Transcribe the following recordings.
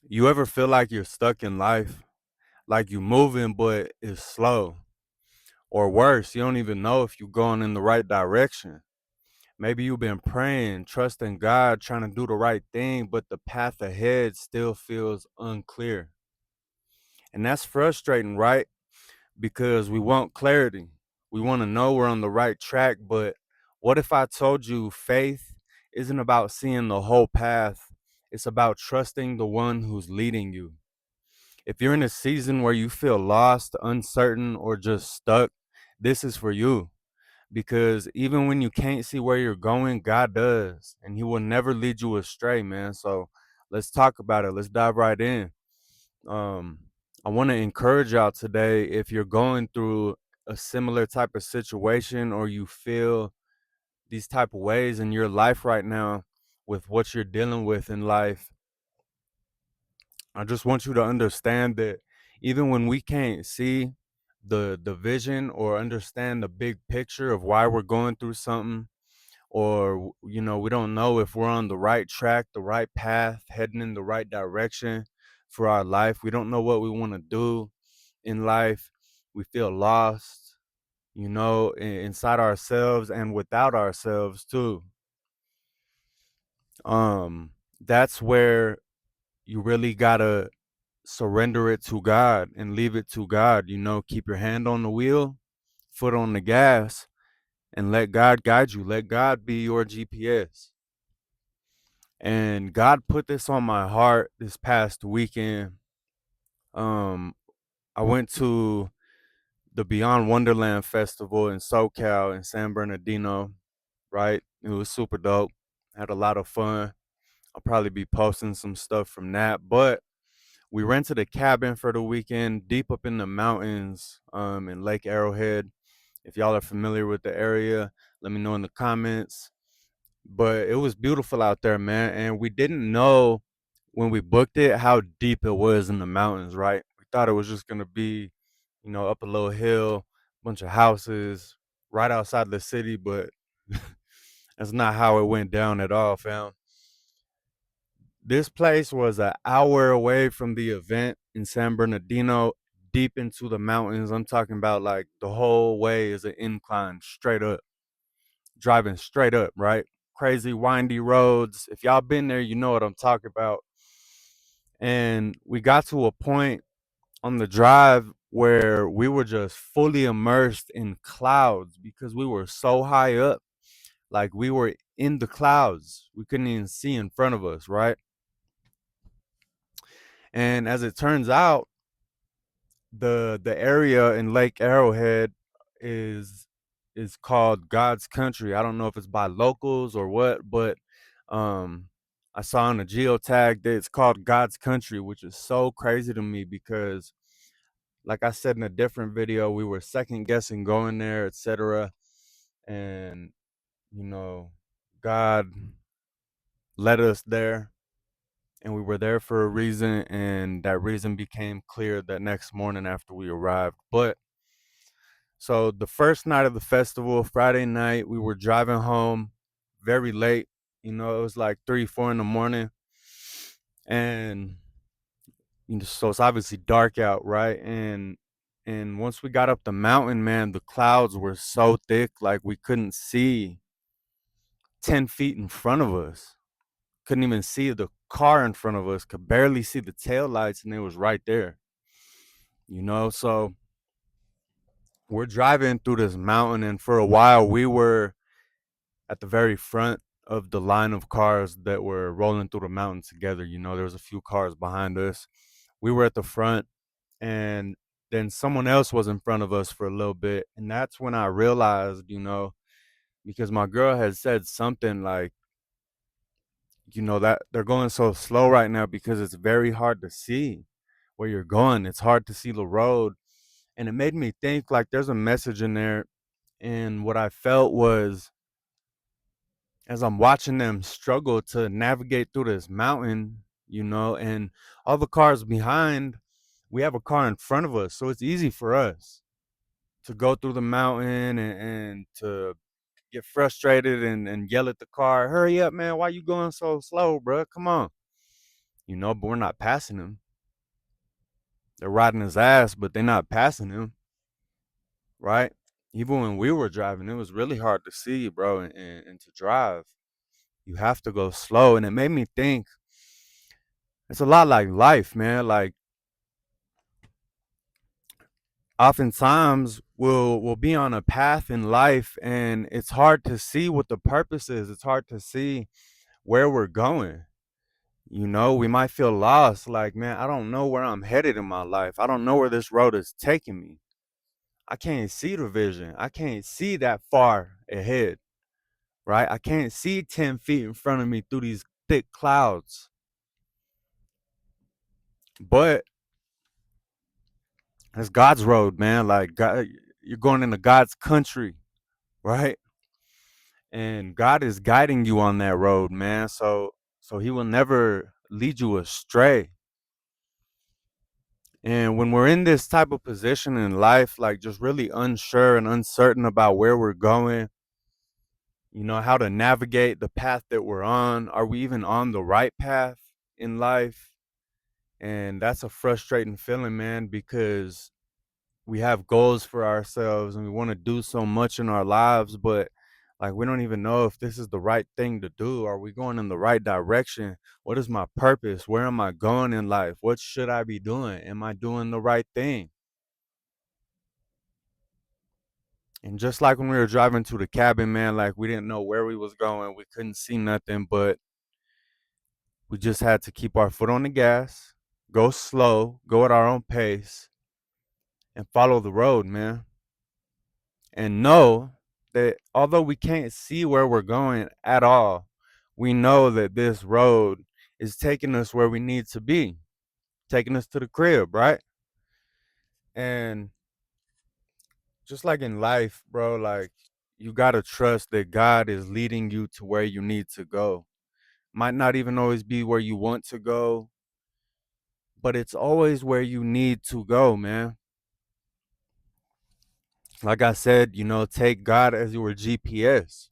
You ever feel like you're stuck in life? Like you moving but it's slow? Or worse, you don't even know if you're going in the right direction. Maybe you've been praying, trusting God, trying to do the right thing, but the path ahead still feels unclear. And that's frustrating, right? Because we want clarity. We want to know we're on the right track, but what if I told you faith isn't about seeing the whole path? It's about trusting the one who's leading you. If you're in a season where you feel lost, uncertain, or just stuck, this is for you. Because even when you can't see where you're going, God does. And He will never lead you astray, man. So let's talk about it. Let's dive right in. Um, I want to encourage y'all today, if you're going through a similar type of situation or you feel these type of ways in your life right now with what you're dealing with in life, I just want you to understand that even when we can't see the vision or understand the big picture of why we're going through something, or we don't know if we're on the right track, the right path, heading in the right direction for our life. We don't know what we want to do in life. We feel lost, inside ourselves and without ourselves too. That's where you really gotta surrender it to God and leave it to God. Keep your hand on the wheel, foot on the gas, and let God guide you. Let God be your GPS. And God put this on my heart this past weekend. Um, I went to the Beyond Wonderland Festival in SoCal in San Bernardino, right? It was super dope. Had a lot of fun. I'll probably be posting some stuff from that. But we rented a cabin for the weekend deep up in the mountains in Lake Arrowhead. If y'all are familiar with the area, let me know in the comments. But it was beautiful out there, man. And we didn't know when we booked it how deep it was in the mountains, right? We thought it was just gonna be, up a little hill, bunch of houses right outside the city, but that's not how it went down at all, fam. This place was an hour away from the event in San Bernardino, deep into the mountains. I'm talking about like the whole way is an incline straight up, driving straight up, right? Crazy windy roads. If y'all been there, you know what I'm talking about. And we got to a point on the drive where we were just fully immersed in clouds because we were so high up. Like we were in the clouds. We couldn't even see in front of us, right? And as it turns out, the area in Lake Arrowhead is is called God's Country. I don't know if it's by locals or what, but um I saw on a geotag that it's called God's Country, which is so crazy to me because like I said in a different video, we were second guessing going there, etc. And you know, God led us there and we were there for a reason, and that reason became clear that next morning after we arrived. But so the first night of the festival, Friday night, we were driving home very late. It was like 3, 4 in the morning. And so it's obviously dark out, right? And once we got up the mountain, man, the clouds were so thick, like we couldn't see 10 feet in front of us. Couldn't even see the car in front of us, could barely see the tail lights, and it was right there. So we're driving through this mountain, and for a while we were at the very front of the line of cars that were rolling through the mountain together. There was a few cars behind us. We were at the front, and then someone else was in front of us for a little bit. And that's when I realized, because my girl had said something like, that they're going so slow right now because it's very hard to see where you're going. It's hard to see the road. And it made me think like there's a message in there. And what I felt was, as I'm watching them struggle to navigate through this mountain, and all the cars behind, we have a car in front of us. So it's easy for us to go through the mountain and to get frustrated and yell at the car, hurry up, man. Why you going so slow, bro? Come on. but we're not passing him. They're riding his ass, but they're not passing him, right? Even when we were driving, it was really hard to see, bro, and to drive. You have to go slow. And it made me think it's a lot like life, man. Like, oftentimes we'll be on a path in life and it's hard to see what the purpose is. It's hard to see where we're going. We might feel lost, like, man, I don't know where I'm headed in my life. I don't know where this road is taking me. I can't see the vision. I can't see that far ahead, right? I can't see 10 feet in front of me through these thick clouds. But it's God's road, man. Like, God, you're going into God's country, right? And God is guiding you on that road, man. So he will never lead you astray. And when we're in this type of position in life, like just really unsure and uncertain about where we're going, how to navigate the path that we're on, are we even on the right path in life? And that's a frustrating feeling, man, because we have goals for ourselves and we want to do so much in our lives, but like we don't even know if this is the right thing to do. Are we going in the right direction? What is my purpose? Where am I going in life? What should I be doing? Am I doing the right thing? And just like when we were driving to the cabin, man, like we didn't know where we was going. We couldn't see nothing, but we just had to keep our foot on the gas, go slow, go at our own pace, and follow the road, man. And know that although we can't see where we're going at all, we know that this road is taking us where we need to be, taking us to the crib, right? And just like in life, bro, like you got to trust that God is leading you to where you need to go. Might not even always be where you want to go, but it's always where you need to go, man. Like I said, take God as your GPS.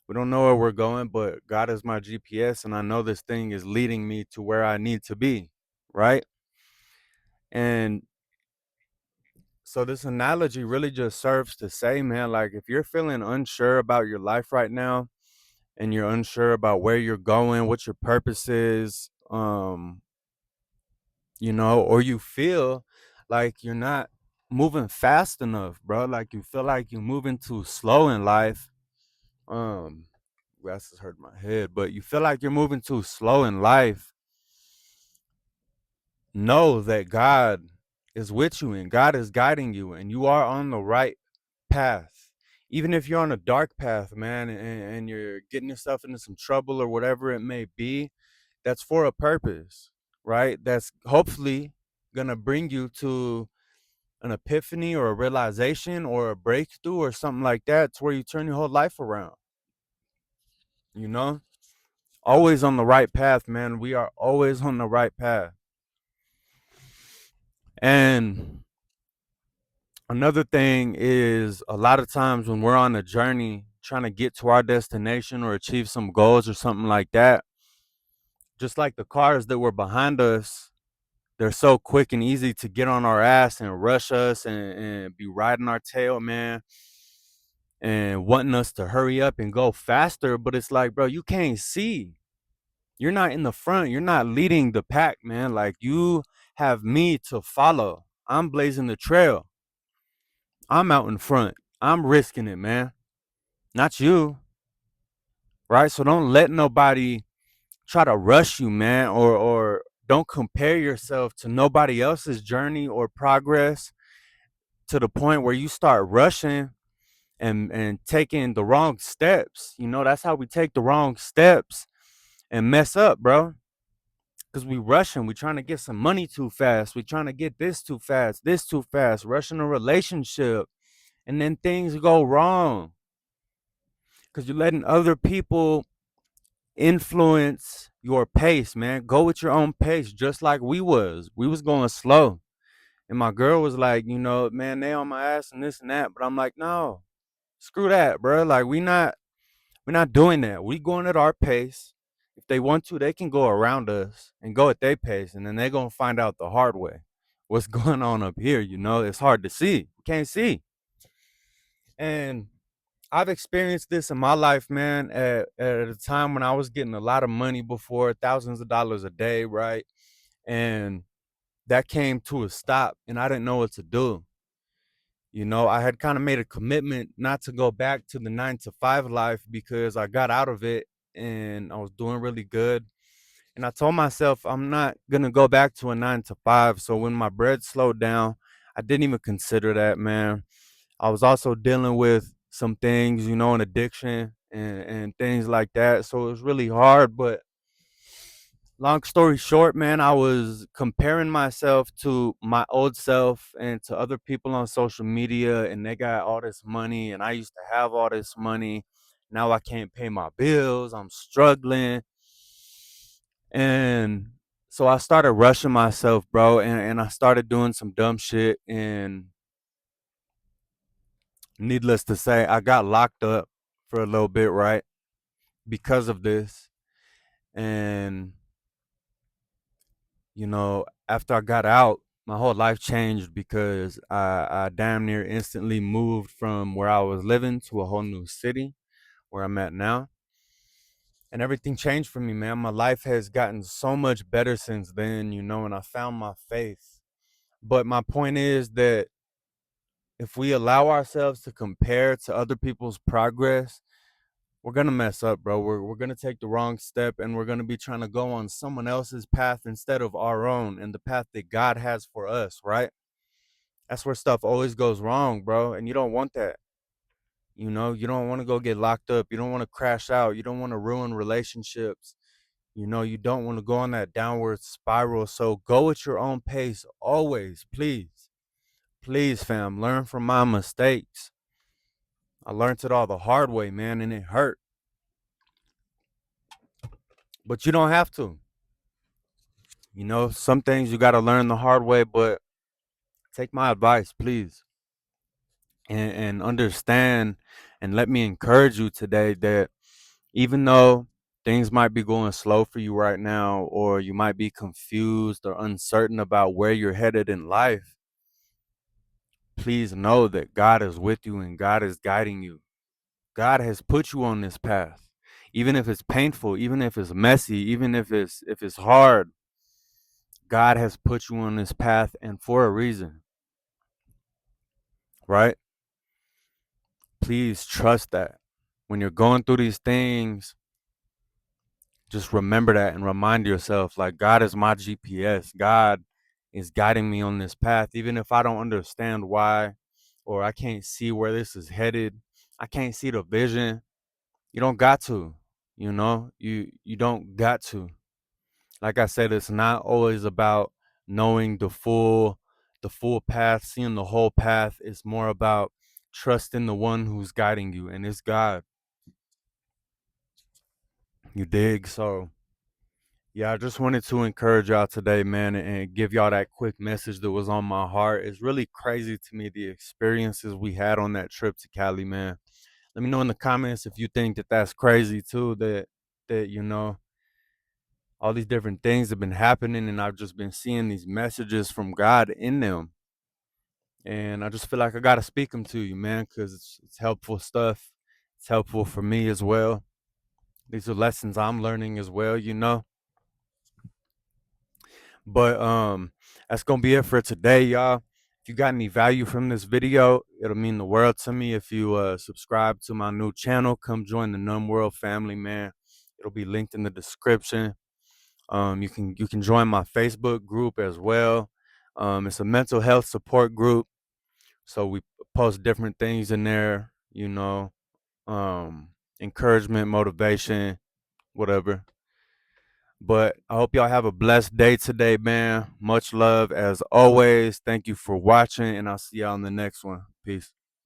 We don't know where we're going, but God is my GPS, and I know this thing is leading me to where I need to be, right? And so this analogy really just serves to say, man, like if you're feeling unsure about your life right now and you're unsure about where you're going, what your purpose is, or you feel like you're not moving fast enough, bro, like you feel like you're moving too slow in life. Um, glasses hurt my head, but you feel like you're moving too slow in life. Know that God is with you and God is guiding you and you are on the right path. Even if you're on a dark path, man, and you're getting yourself into some trouble or whatever it may be, that's for a purpose, right? That's hopefully gonna bring you to an epiphany or a realization or a breakthrough or something like that to where you turn your whole life around, you know? Always on the right path, man. We are always on the right path. And another thing is a lot of times when we're on a journey trying to get to our destination or achieve some goals or something like that, just like the cars that were behind us, they're so quick and easy to get on our ass and rush us and be riding our tail, man, and wanting us to hurry up and go faster. But it's like, bro, you can't see. You're not in the front. You're not leading the pack, man. Like, you have me to follow. I'm blazing the trail. I'm out in front. I'm risking it, man. Not you, right? So don't let nobody try to rush you, man, or don't compare yourself to nobody else's journey or progress to the point where you start rushing and taking the wrong steps. That's how we take the wrong steps and mess up, bro. Because we rushing, we trying to get some money too fast. We trying to get this too fast, rushing a relationship. And then things go wrong because you're letting other people influence your pace, man. Go with your own pace, just like we was going slow. And my girl was like, man, they on my ass and this and that. But I'm like, no, screw that, bro. Like, we're not doing that. We going at our pace. if they want to, they can go around us and go at their pace, and then they're gonna find out the hard way what's going on up here. It's hard to see. You can't see. And I've experienced this in my life, man, at a time when I was getting a lot of money before, thousands of dollars a day, right? And that came to a stop, and I didn't know what to do. I had kind of made a commitment not to go back to the 9 to 5 life because I got out of it and I was doing really good. And I told myself I'm not going to go back to a 9 to 5. So when my bread slowed down, I didn't even consider that, man. I was also dealing with some things, an addiction and things like that. So it was really hard. But long story short, man, I was comparing myself to my old self and to other people on social media, and they got all this money, and I used to have all this money. Now I can't pay my bills. I'm struggling. And so I started rushing myself, bro, and I started doing some dumb shit. And needless to say, I got locked up for a little bit, right? Because of this. And after I got out, my whole life changed because I damn near instantly moved from where I was living to a whole new city where I'm at now. And everything changed for me, man. My life has gotten so much better since then, and I found my faith. But my point is that if we allow ourselves to compare to other people's progress, we're gonna mess up, bro. We're gonna take the wrong step, and we're gonna be trying to go on someone else's path instead of our own and the path that God has for us, right? That's where stuff always goes wrong, bro. And you don't want that. You don't want to go get locked up. You don't want to crash out. You don't want to ruin relationships. You don't want to go on that downward spiral. So go at your own pace always, please. Please, fam, learn from my mistakes. I learned it all the hard way, man, and it hurt. But you don't have to. Some things you got to learn the hard way, but take my advice, please, and understand, and let me encourage you today that even though things might be going slow for you right now, or you might be confused or uncertain about where you're headed in life, please know that God is with you and God is guiding you. God has put you on this path. Even if it's painful, even if it's messy, even if it's hard, God has put you on this path, and for a reason, right? Please trust that. When you're going through these things, just remember that and remind yourself, like, God is my GPS. God is guiding me on this path, even if I don't understand why, or I can't see where this is headed. I can't see the vision. You don't got to, you don't got to. Like I said, it's not always about knowing the full path, seeing the whole path. It's more about trusting the one who's guiding you, and it's God. You dig? So yeah, I just wanted to encourage y'all today, man, and give y'all that quick message that was on my heart. It's really crazy to me, the experiences we had on that trip to Cali, man. Let me know in the comments if you think that that's crazy too, that all these different things have been happening, and I've just been seeing these messages from God in them. And I just feel like I got to speak them to you, man, because it's helpful stuff. It's helpful for me as well. These are lessons I'm learning as well. But that's gonna be it for today, y'all. If you got any value from this video, it'll mean the world to me if you subscribe to my new channel. Come join the Numb World family, man. It'll be linked in the description. You can join my Facebook group as well. It's a mental health support group, so we post different things in there. Um, encouragement, motivation, whatever. But I hope y'all have a blessed day today, man. Much love as always. Thank you for watching, and I'll see y'all in the next one. Peace.